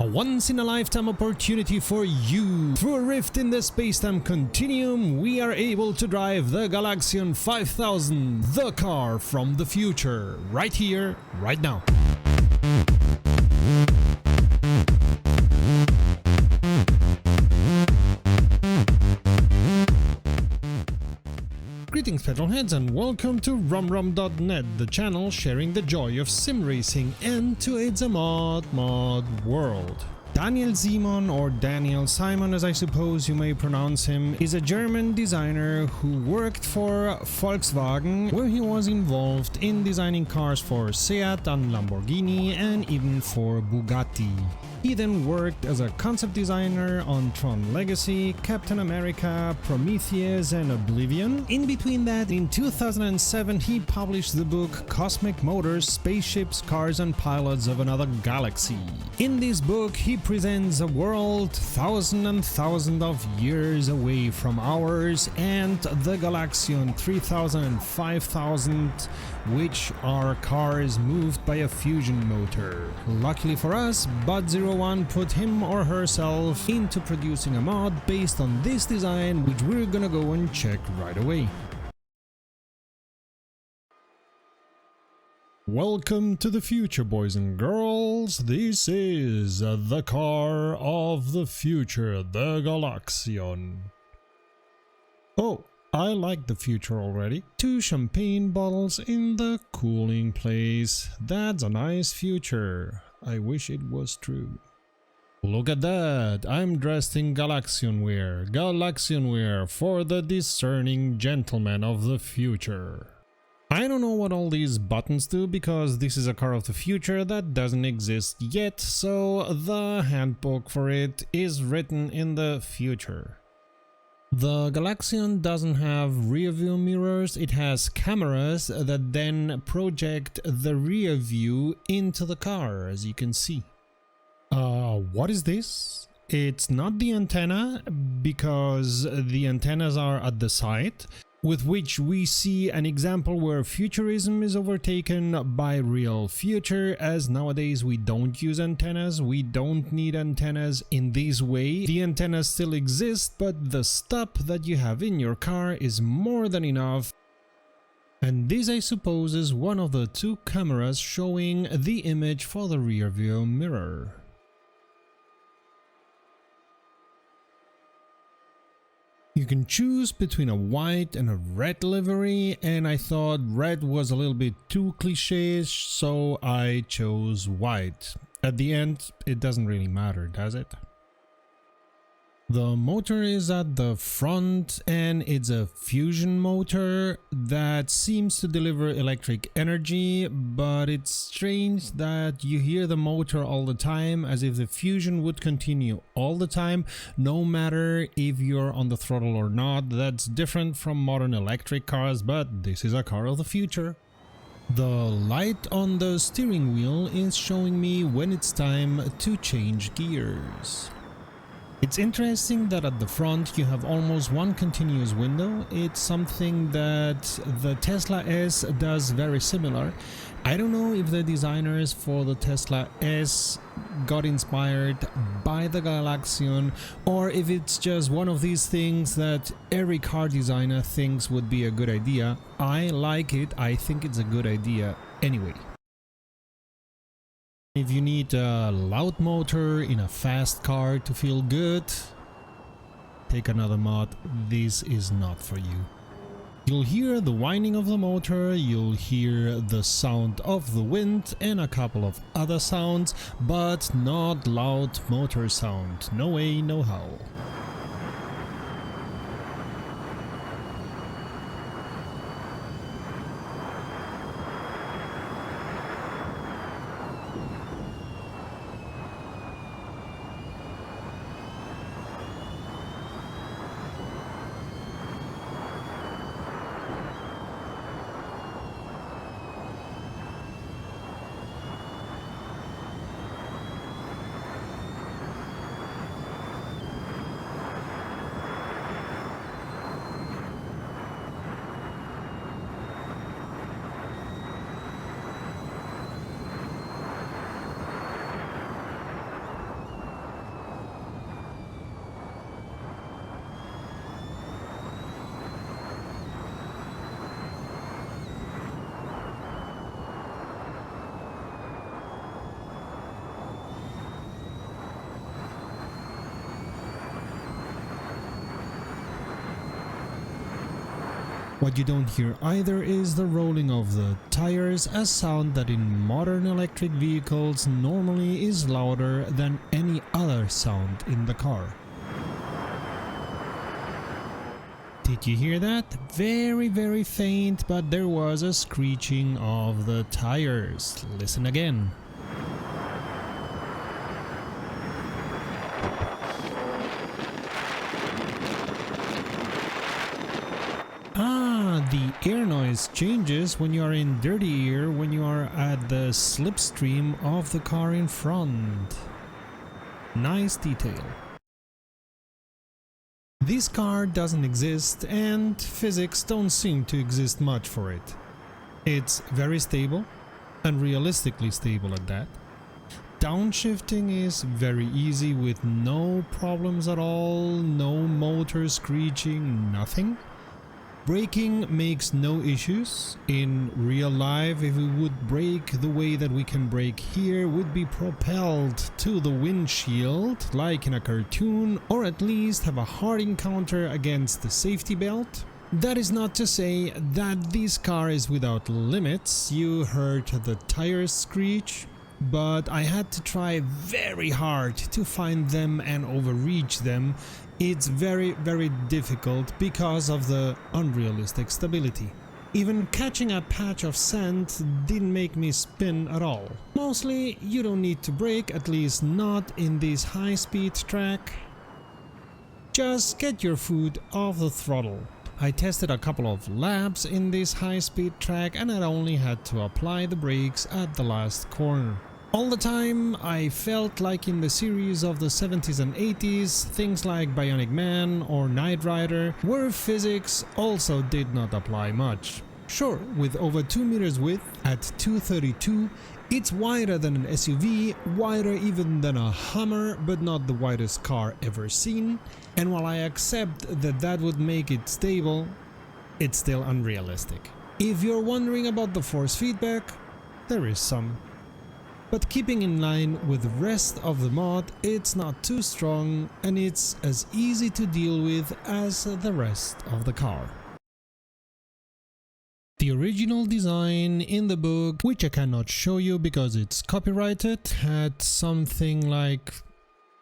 A once-in-a-lifetime opportunity for you. Through a rift in the space-time continuum, we are able to drive the Galaxion 5000, the car from the future, right here, right now. Greetings petrolheads and welcome to rumrum.net, the channel sharing the joy of sim racing and to its a mod world. Daniel Simon, or Daniel Simon as I suppose you may pronounce him, is a German designer who worked for Volkswagen, where he was involved in designing cars for Seat and Lamborghini and even for Bugatti. He then worked as a concept designer on Tron Legacy, Captain America, Prometheus and Oblivion. In between that, in 2007 he published the book Cosmic Motors, Spaceships, Cars and Pilots of Another Galaxy. In this book he presents a world thousands of years away from ours and the Galaxion 3000 and 5000, which are cars moved by a fusion motor. Luckily for us, Bud01 put him or herself into producing a mod based on this design, which we're gonna go and check right away. Welcome to the future, boys and girls. This is the car of the future, the Galaxion. Oh, I like the future already. 2 champagne bottles in the cooling place. That's a nice future. I wish it was true. Look at that. I'm dressed in Galaxion wear for the discerning gentleman of the future. I don't know what all these buttons do because this is a car of the future that doesn't exist yet, so the handbook for it is written in the future. The Galaxion doesn't have rear view mirrors, it has cameras that then project the rear view into the car, as you can see. What is this? It's not the antenna, because the antennas are at the side, with which we see an example where futurism is overtaken by real future, as nowadays we don't use antennas, we don't need antennas in this way. The antennas still exist, but the stop that you have in your car is more than enough. And this, I suppose, is one of the 2 cameras showing the image for the rear view mirror. You can choose between a white and a red livery, and I thought red was a little bit too cliché-ish, so I chose white. At the end, it doesn't really matter, does it? The motor is at the front and it's a fusion motor that seems to deliver electric energy, but it's strange that you hear the motor all the time, as if the fusion would continue all the time, no matter if you're on the throttle or not. That's different from modern electric cars, but this is a car of the future. The light on the steering wheel is showing me when it's time to change gears. It's interesting that at the front you have almost one continuous window. It's something that the Tesla S does very similar. I don't know if the designers for the Tesla S got inspired by the Galaxion, or if it's just one of these things that every car designer thinks would be a good idea. I like it, I think it's a good idea anyway. If you need a loud motor in a fast car to feel good, take another mod. This is not for you. You'll hear the whining of the motor, you'll hear the sound of the wind and a couple of other sounds, but not loud motor sound. No way, no how. What you don't hear either is the rolling of the tires, a sound that in modern electric vehicles normally is louder than any other sound in the car. Did you hear that? Very, very faint, but there was a screeching of the tires. Listen again. The air noise changes when you are in dirty air when you are at the slipstream of the car in front. Nice detail. This car doesn't exist and physics don't seem to exist much for it. It's very stable, and realistically stable at that. Downshifting is very easy with no problems at all, no motor screeching, nothing. Braking makes no issues. In real life, if we would brake the way that we can brake here, would be propelled to the windshield like in a cartoon, or at least have a hard encounter against the safety belt. That is not to say that this car is without limits. You heard the tires screech, but I had to try very hard to find them and overreach them. It's very, very difficult because of the unrealistic stability. Even catching a patch of sand didn't make me spin at all. Mostly, you don't need to brake, at least not in this high-speed track. Just get your foot off the throttle. I tested a couple of laps in this high-speed track and I only had to apply the brakes at the last corner. All the time I felt like in the series of the 70s and 80s, things like Bionic Man or Knight Rider, where physics also did not apply much. Sure, with over 2 meters width at 232, it's wider than an SUV, wider even than a Hummer, but not the widest car ever seen. And while I accept that that would make it stable, it's still unrealistic. If you're wondering about the force feedback, there is some. But keeping in line with the rest of the mod, it's not too strong and it's as easy to deal with as the rest of the car. The original design in the book, which I cannot show you because it's copyrighted, had something like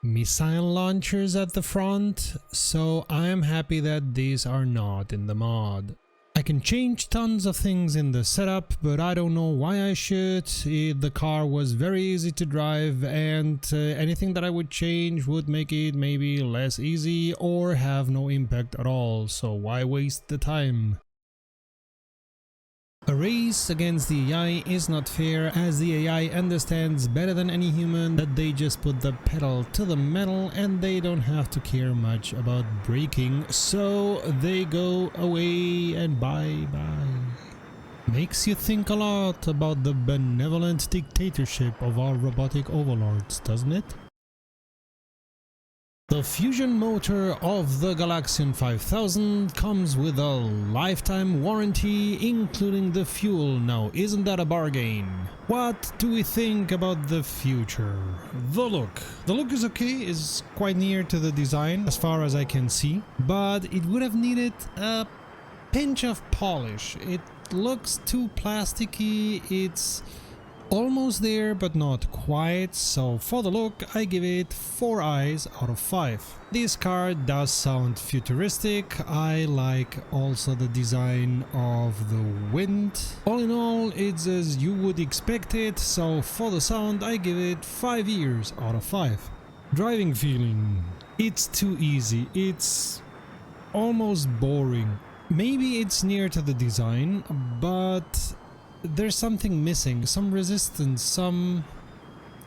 missile launchers at the front, so I am happy that these are not in the mod. I can change tons of things in the setup, but I don't know why I should. The car was very easy to drive and anything that I would change would make it maybe less easy or have no impact at all, so why waste the time? A race against the AI is not fair, as the AI understands better than any human that they just put the pedal to the metal and they don't have to care much about braking, so they go away and bye-bye. Makes you think a lot about the benevolent dictatorship of our robotic overlords, doesn't it? The fusion motor of the Galaxion 5000 comes with a lifetime warranty, including the fuel. Now, isn't that a bargain? What do we think about the future? The look. The look is okay, is quite near to the design as far as I can see, but it would have needed a pinch of polish. It looks too plasticky, it's almost there but not quite, so for the look I give it 4 eyes out of 5. This car does sound futuristic. I like also the design of the wind. All in all, it's as you would expect it, so for the sound I give it 5 ears out of 5. Driving feeling. It's too easy, it's almost boring. Maybe it's near to the design, but there's something missing, some resistance, some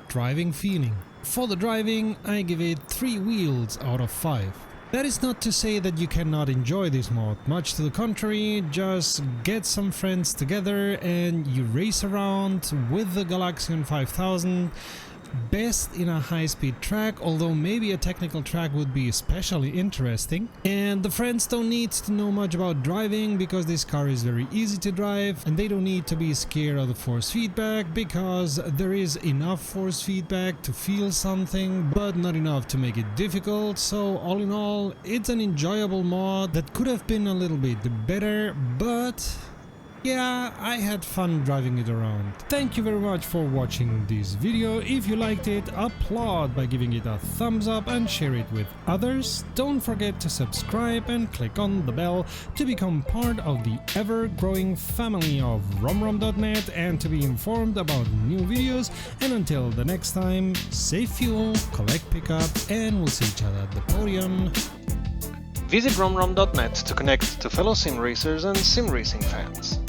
driving feeling. For the driving, I give it 3 wheels out of 5. That is not to say that you cannot enjoy this mod, much to the contrary. Just get some friends together and you race around with the Galaxion 5000. best in a high-speed track, although maybe a technical track would be especially interesting. And the friends don't need to know much about driving because this car is very easy to drive, and they don't need to be scared of the force feedback because there is enough force feedback to feel something, but not enough to make it difficult. So all in all, it's an enjoyable mod that could have been a little bit better, but yeah, I had fun driving it around. Thank you very much for watching this video. If you liked it, applaud by giving it a thumbs up and share it with others. Don't forget to subscribe and click on the bell to become part of the ever-growing family of romrom.net and to be informed about new videos. And until the next time, save fuel, collect pickup, and we'll see each other at the podium. Visit romrom.net to connect to fellow sim racers and sim racing fans.